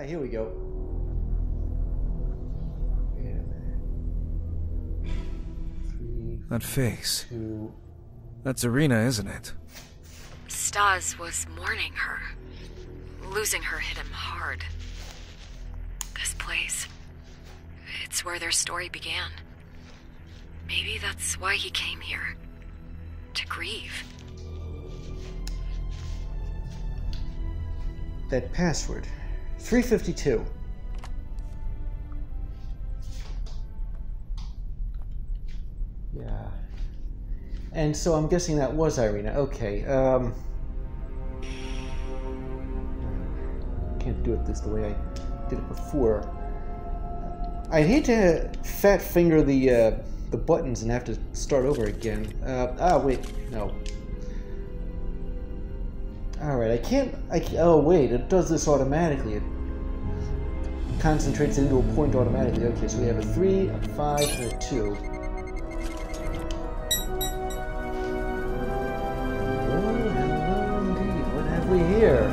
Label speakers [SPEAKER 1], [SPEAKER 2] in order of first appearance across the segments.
[SPEAKER 1] Here we go. Wait a minute. 3,
[SPEAKER 2] That face.
[SPEAKER 1] 2...
[SPEAKER 2] That's Irina, isn't it?
[SPEAKER 3] Stas was mourning her. Losing her hit him hard. This place, it's where their story began. Maybe that's why he came here. To grieve.
[SPEAKER 1] That password. 352. Yeah. And so I'm guessing that was Irina. Okay. Can't do it the way I did it before. I'd hate to fat finger the buttons and have to start over again. Wait, no. Alright, I can't... oh, wait, it does this automatically. It concentrates into a point automatically. Okay, so we have a 3, a 5, and a 2. Oh, hello indeed. What have we here?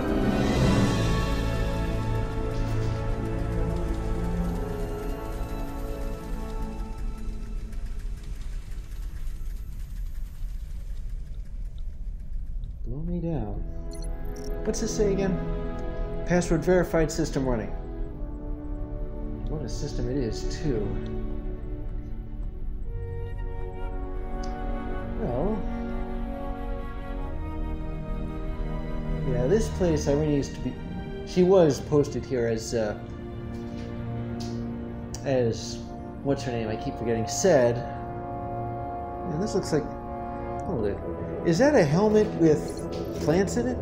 [SPEAKER 1] Blow me down. What's this say again? Password verified, system running. What a system it is, too. Well... yeah, this place I really used to be... she was posted here as... what's her name? I keep forgetting. Said... yeah, this looks like... hold it. Is that a helmet with plants in it?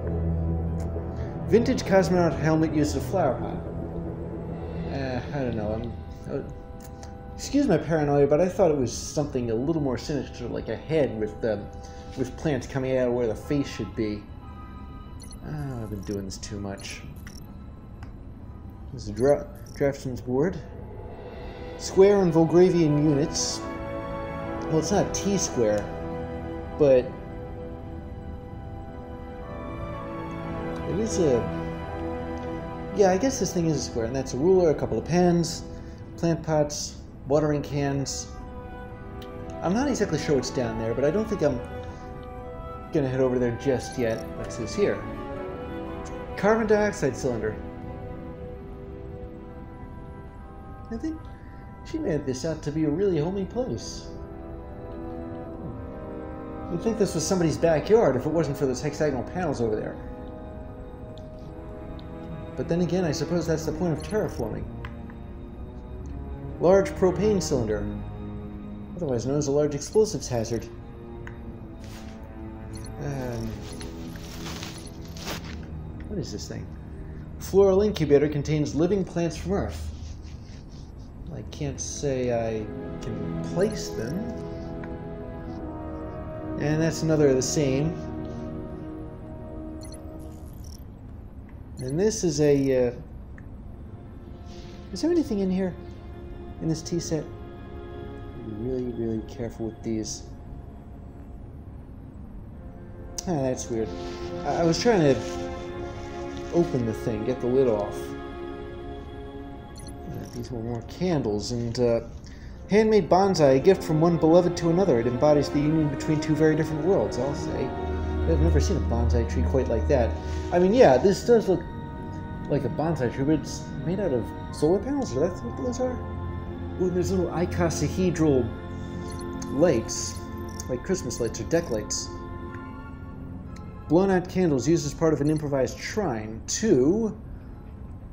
[SPEAKER 1] Vintage cosmonaut helmet used a flower pot. I don't know. Excuse my paranoia, but I thought it was something a little more sinister, like a head with plants coming out of where the face should be. Oh, I've been doing this too much. This is a draftsman's board. Square and Volgravian units. Well, it's not T-square, but it is a... yeah, I guess this thing is a square, and that's a ruler, a couple of pens, plant pots, watering cans. I'm not exactly sure what's down there, but I don't think I'm gonna head over there just yet. What's this here? Carbon dioxide cylinder. I think she made this out to be a really homey place. You'd think this was somebody's backyard if it wasn't for those hexagonal panels over there. But then again, I suppose that's the point of terraforming. Large propane cylinder, otherwise known as a large explosives hazard. What is this thing? Floral incubator contains living plants from Earth. I can't say I can place them. And that's another of the same. And this is a, is there anything in here? In this tea set? Be really, really careful with these. Ah, that's weird. I was trying to open the thing, get the lid off. These were more candles, and handmade bonsai, a gift from one beloved to another. It embodies the union between two very different worlds, I'll say. I've never seen a bonsai tree quite like that. I mean, yeah, this does look like a bonsai tree, but it's made out of solar panels, or that's what those are? Ooh, there's little icosahedral lights, like Christmas lights or deck lights. Blown out candles used as part of an improvised shrine. 2,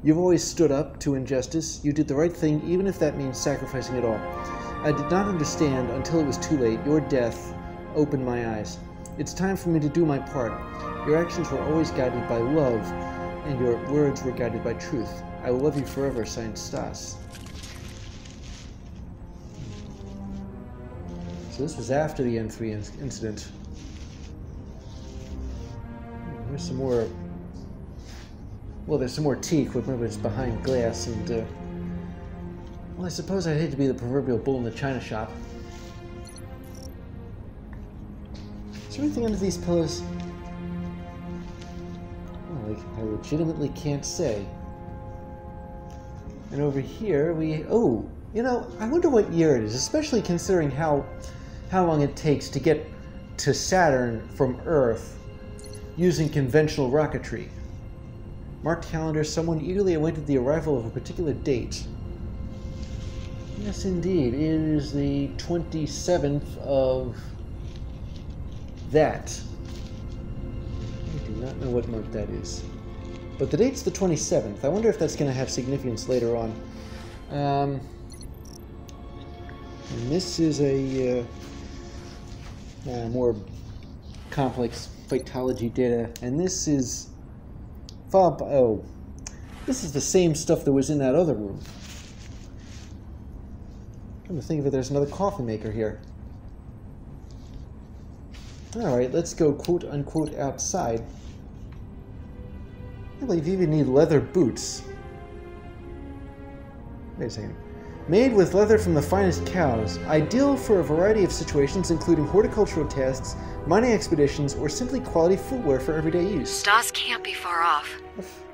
[SPEAKER 1] you've always stood up to injustice. You did the right thing, even if that means sacrificing it all. I did not understand until it was too late. Your death opened my eyes. It's time for me to do my part. Your actions were always guided by love, and your words were guided by truth. I will love you forever, signed Stas. So this was after the N3 incident. There's some more... well, there's some more tea equipment, but it's behind glass, and, well, I suppose I'd hate to be the proverbial bull in the china shop. Is there anything under these pillows? Oh, I legitimately can't say. And over here we... Oh, you know, I wonder what year it is, especially considering how long it takes to get to Saturn from Earth using conventional rocketry. Marked calendar, someone eagerly awaited the arrival of a particular date. Yes, indeed. It is the 27th of that. I do not know what month that is. But the date's the 27th. I wonder if that's going to have significance later on. And this is a more complex phytology data. And this is... Oh, this is the same stuff that was in that other room. Come to think of it, there's another coffee maker here. Alright, let's go quote-unquote outside. I believe you even need leather boots. Wait a second. Made with leather from the finest cows, ideal for a variety of situations including horticultural tasks, mining expeditions, or simply quality footwear for everyday use.
[SPEAKER 3] Stas can't be far off.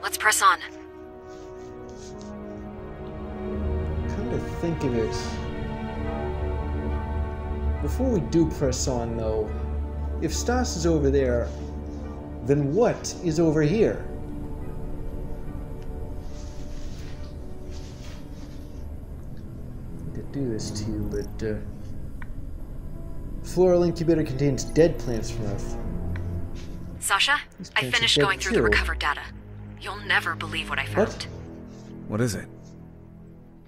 [SPEAKER 3] Let's press on.
[SPEAKER 1] Come to think of it, before we do press on though, if Stas is over there, then what is over here? Do this to you, but floral incubator contains dead plants from Earth.
[SPEAKER 3] Sasha, I finished going through the recovered data. You'll never believe what I found.
[SPEAKER 2] What is it?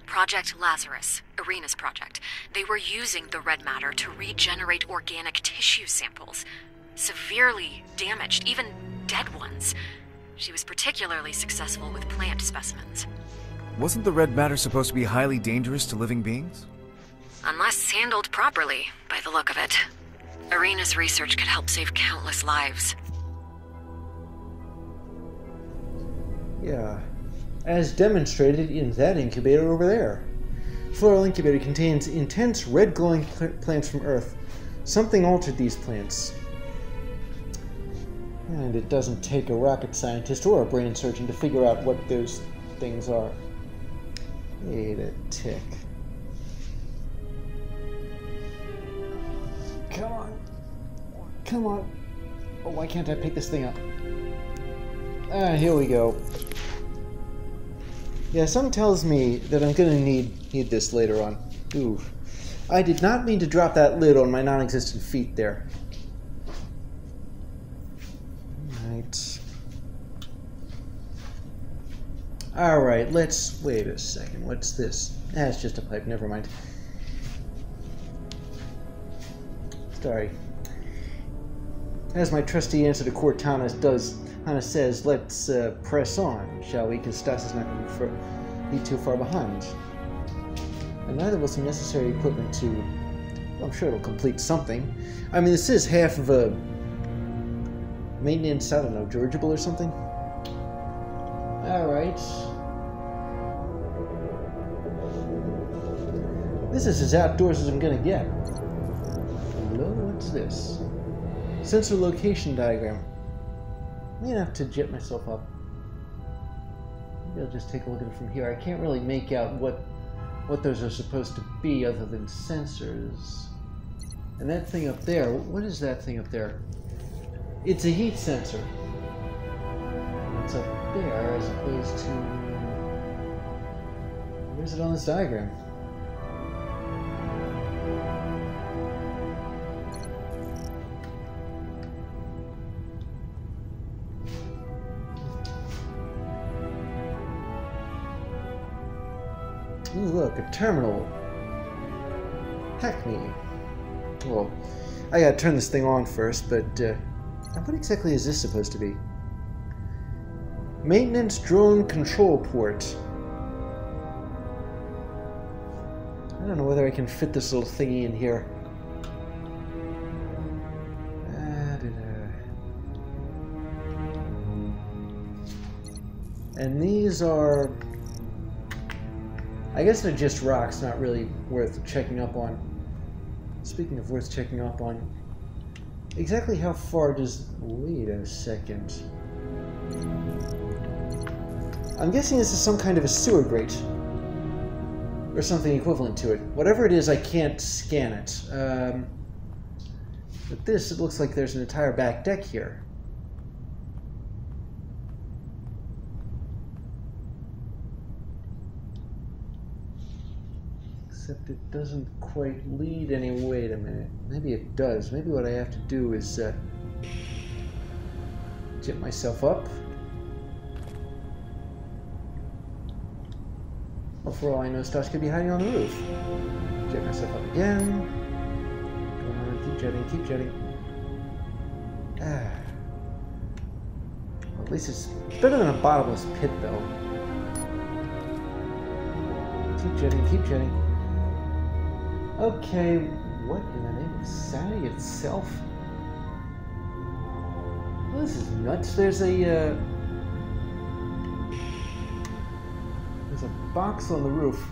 [SPEAKER 3] Project Lazarus, Irina's project. They were using the red matter to regenerate organic tissue samples. Severely damaged, even dead ones. She was particularly successful with plant specimens.
[SPEAKER 2] Wasn't the red matter supposed to be highly dangerous to living beings?
[SPEAKER 3] Unless handled properly, by the look of it. Irina's research could help save countless lives.
[SPEAKER 1] Yeah, as demonstrated in that incubator over there. Floral incubator contains intense red glowing plants from Earth. Something altered these plants. And it doesn't take a rocket scientist or a brain surgeon to figure out what those things are. Wait a tick. Come on. Come on. Oh, why can't I pick this thing up? Here we go. Yeah, something tells me that I'm gonna need this later on. Ooh. I did not mean to drop that lid on my non-existent feet there. Alright. Alright, let's... Wait a second, what's this? It's just a pipe, never mind. Sorry. As my trusty answer to Cortana does, Hana says, let's press on, shall we? Because Stas is not going to be too far behind. And neither will some necessary equipment to... Well, I'm sure it'll complete something. I mean, this is half of a... maintenance, I don't know, dirigible or something? Alright. This is as outdoors as I'm gonna get. Hello, what's this? Sensor location diagram. I'm gonna have to jet myself up. Maybe I'll just take a look at it from here. I can't really make out what those are supposed to be other than sensors. And that thing up there, what is that thing up there? It's a heat sensor. It's up there as opposed to... Where is it on this diagram? Ooh, look, a terminal. Heck me. Well, I gotta turn this thing on first, but what exactly is this supposed to be? Maintenance drone control port. I don't know whether I can fit this little thingy in here. And these are... I guess they're just rocks, not really worth checking up on. Speaking of worth checking up on, exactly how far does... Wait a second. I'm guessing this is some kind of a sewer grate. Or something equivalent to it. Whatever it is, I can't scan it. But this, it looks like there's an entire back deck here. Except it doesn't quite lead any... Wait a minute. Maybe it does. Maybe what I have to do is get myself up. Well, for all I know, Stas could be hiding on the roof. Get myself up again. Come on, keep jetting, keep jetting. Ah. Well, at least it's better than a bottomless pit, though. Keep jetting, keep jetting. Okay, what in the name of sanity itself? Well, this is nuts. There's a box on the roof.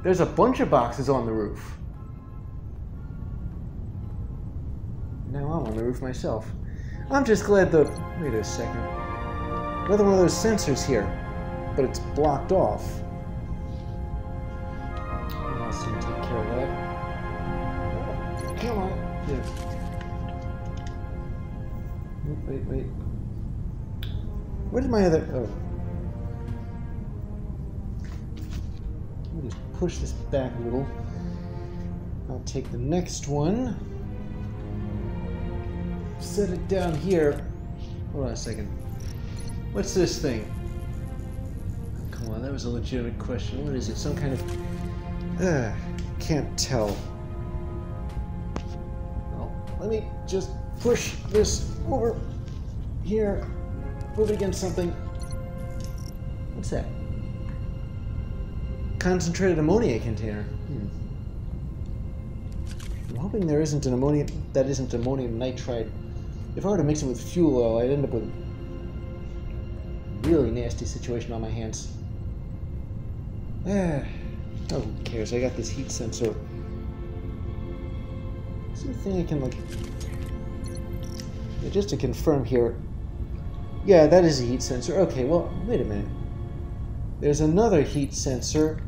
[SPEAKER 1] There's a bunch of boxes on the roof. Now I'm on the roof myself. I'm just glad the... Wait a second. Another one of those sensors here, but it's blocked off. I'll see you take care of that. Come on. Yes. Wait. Where did my other... Oh. Let me just push this back a little. I'll take the next one. Set it down here. Hold on a second. What's this thing? Oh, come on, that was a legitimate question. What is it? Some kind of... can't tell. Well, let me just push this over here. Move it against something. What's that? Concentrated ammonia container. I'm hoping there isn't an ammonium... That isn't ammonium nitride. If I were to mix it with fuel oil, I'd end up with a really nasty situation on my hands. Oh, who cares? I got this heat sensor. Is there a thing I can, like... Yeah, just to confirm here. Yeah, that is a heat sensor. Okay, well, wait a minute. There's another heat sensor.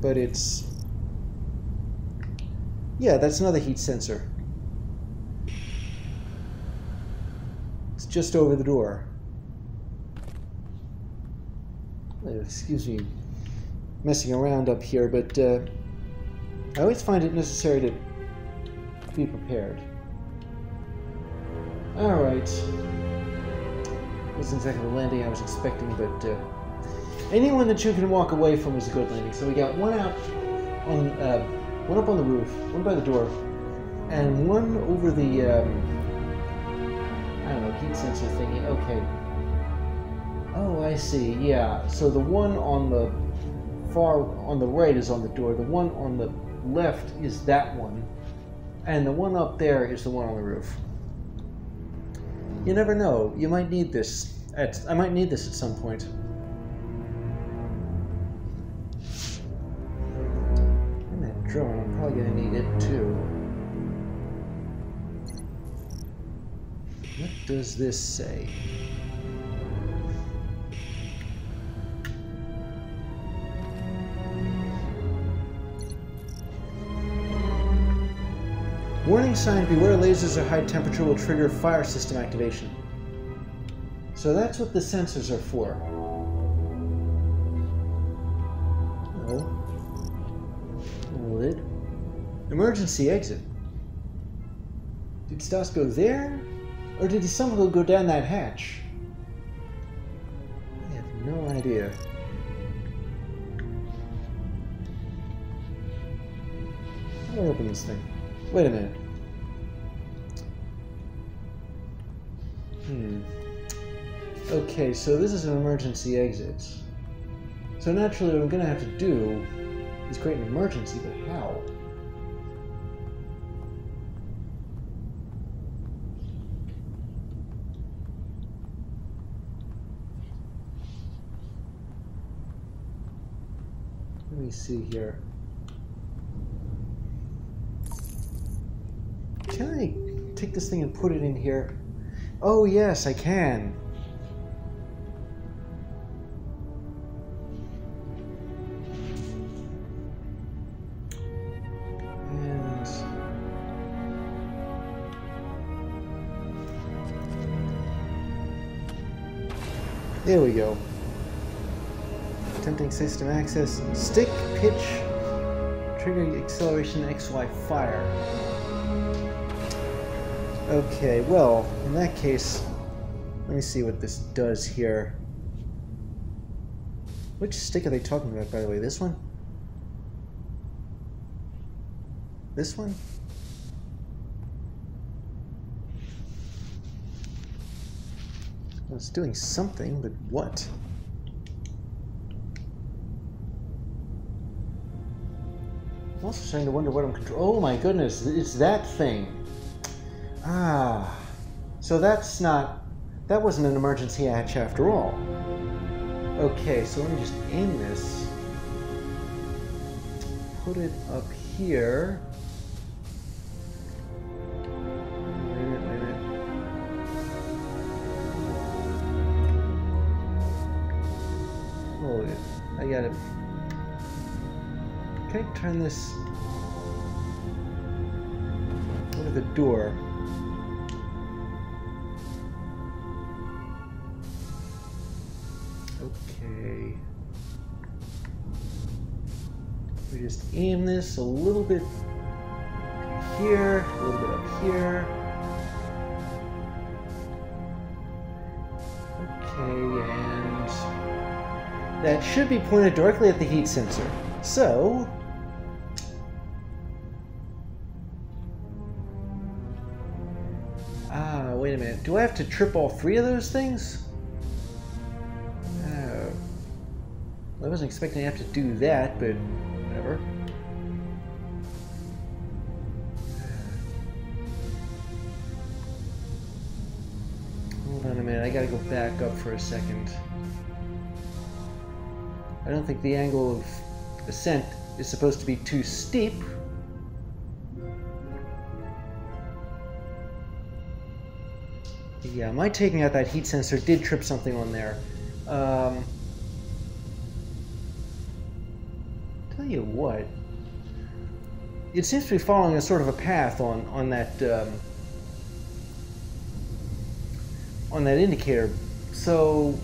[SPEAKER 1] But it's... Yeah, that's another heat sensor. It's just over the door. Excuse me messing around up here, but I always find it necessary to be prepared. Alright. Wasn't exactly the landing I was expecting, but anyone that you can walk away from is a good landing. So we got one out on one up on the roof, one by the door, and one over the I don't know, heat sensor thingy. Okay. Oh, I see. Yeah. So the one on the on the right is on the door. The one on the left is that one, and the one up there is the one on the roof. You never know. You might need this. I might need this at some point. And that drone, I'm probably going to need it too. What does this say? Warning sign, beware lasers or high temperature will trigger fire system activation. So that's what the sensors are for. Oh. Lid. Emergency exit. Did Stas go there? Or did he somehow go down that hatch? I have no idea. How do I open this thing? Wait a minute. Okay, so this is an emergency exit. So naturally what I'm going to have to do is create an emergency, but how? Let me see here. Can I take this thing and put it in here? Oh yes, I can. There we go. Attempting system access. Stick, pitch, trigger acceleration, XY fire. Okay, well, in that case, let me see what this does here. Which stick are they talking about, by the way? This one? This one? Well, it's doing something, but what? I'm also starting to wonder what I'm controlling. Oh my goodness, it's that thing. Ah, so that's not... That wasn't an emergency hatch after all. Okay, so let me just aim this. Put it up here. Wait a minute. Hold it. I gotta... Can I turn this... Look at the door. Okay. We just aim this a little bit here, a little bit up here. Okay, and that should be pointed directly at the heat sensor. So, wait a minute. Do I have to trip all three of those things? I wasn't expecting to have to do that, but whatever. Hold on a minute, I gotta go back up for a second. I don't think the angle of ascent is supposed to be too steep. Yeah, my taking out that heat sensor did trip something on there. Tell you what, it seems to be following a sort of a path on that indicator. So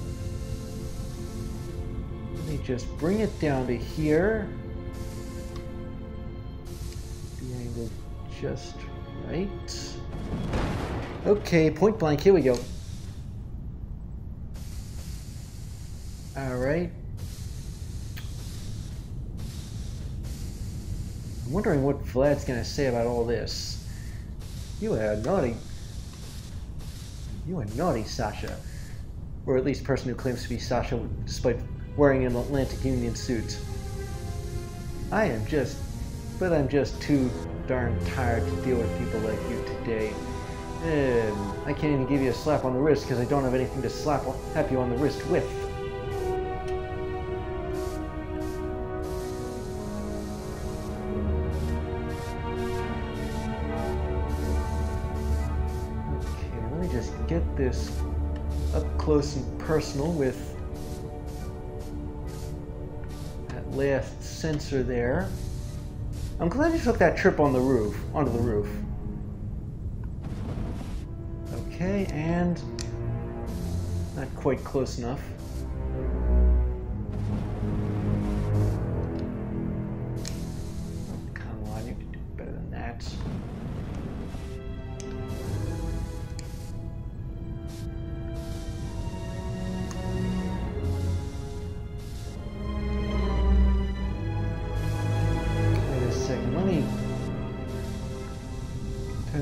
[SPEAKER 1] let me just bring it down to here. The angle just right. Okay, point blank. Here we go. All right. I'm wondering what Vlad's gonna say about all this. You are naughty, Sasha. Or at least person who claims to be Sasha despite wearing an Atlantic Union suit. I'm just too darn tired to deal with people like you today. I can't even give you a slap on the wrist because I don't have anything to slap you on the wrist with. Get this up close and personal with that last sensor there. I'm glad you took that trip on the roof, onto the roof. Okay, and not quite close enough. Oh, come on, you can do better than that.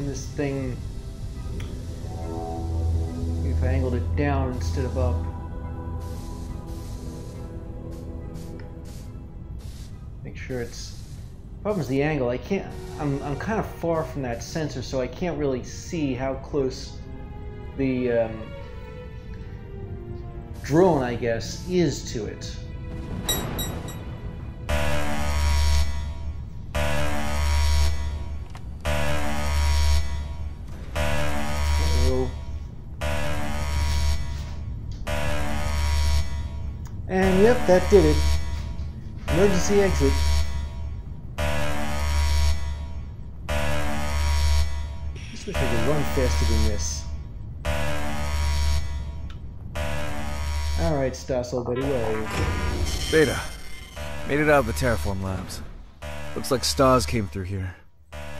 [SPEAKER 1] This thing, if I angled it down instead of up. Make sure it's... Problem is the angle. I can't... I'm kind of far from that sensor, so I can't really see how close the drone, I guess, is to it. And yep, that did it. Emergency exit. I just wish I could run faster than this. Alright, Stas, old buddy, where are you?
[SPEAKER 2] Beta. Made it out of the terraform labs. Looks like Stas came through here.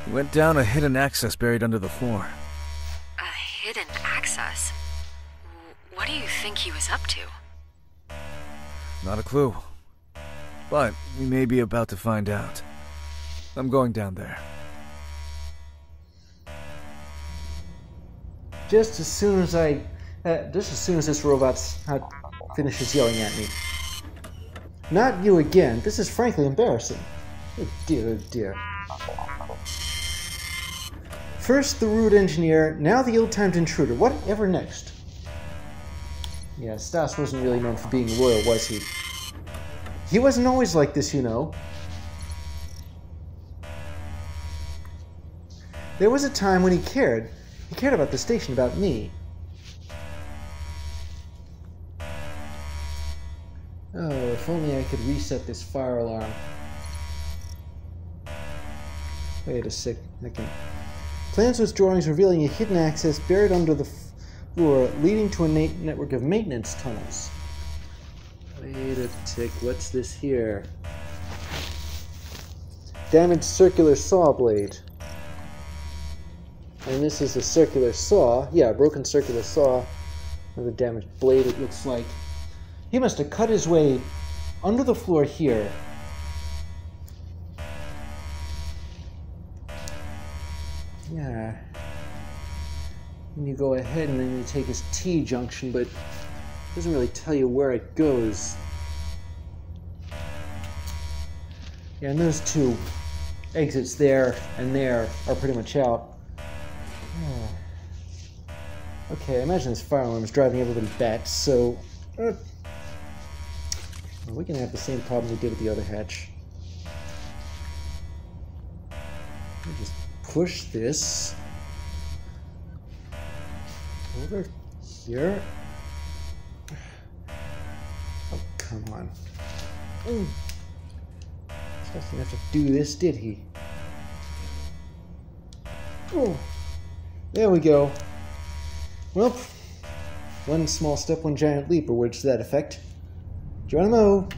[SPEAKER 2] He went down a hidden access buried under the floor.
[SPEAKER 3] A hidden access? What do you think he was up to?
[SPEAKER 2] Not a clue. But we may be about to find out. I'm going down there.
[SPEAKER 1] Just as soon as this robot finishes yelling at me. Not you again. This is frankly embarrassing. Oh dear, oh dear. First the rude engineer, now the ill-timed intruder. Whatever next? Yeah, Stas wasn't really known for being loyal, was he? He wasn't always like this, you know. There was a time when he cared. He cared about the station, about me. Oh, if only I could reset this fire alarm. Wait a second. Plans with drawings revealing a hidden access buried under the floor, leading to a network of maintenance tunnels. Wait a tick, what's this here? Damaged circular saw blade. And this is a circular saw. Yeah, a broken circular saw. Another damaged blade, it looks like. He must have cut his way under the floor here. Yeah. And you go ahead and then you take his T-junction, but it doesn't really tell you where it goes. Yeah, and those two exits there and there are pretty much out. Okay, I imagine this fire alarm is driving everybody back, so... well, we can have the same problem we did with the other hatch. We just push this over here. Oh, come on. He doesn't have to do this, did he? Oh, there we go. Well, one small step, one giant leap, or words to that effect. Geronimo!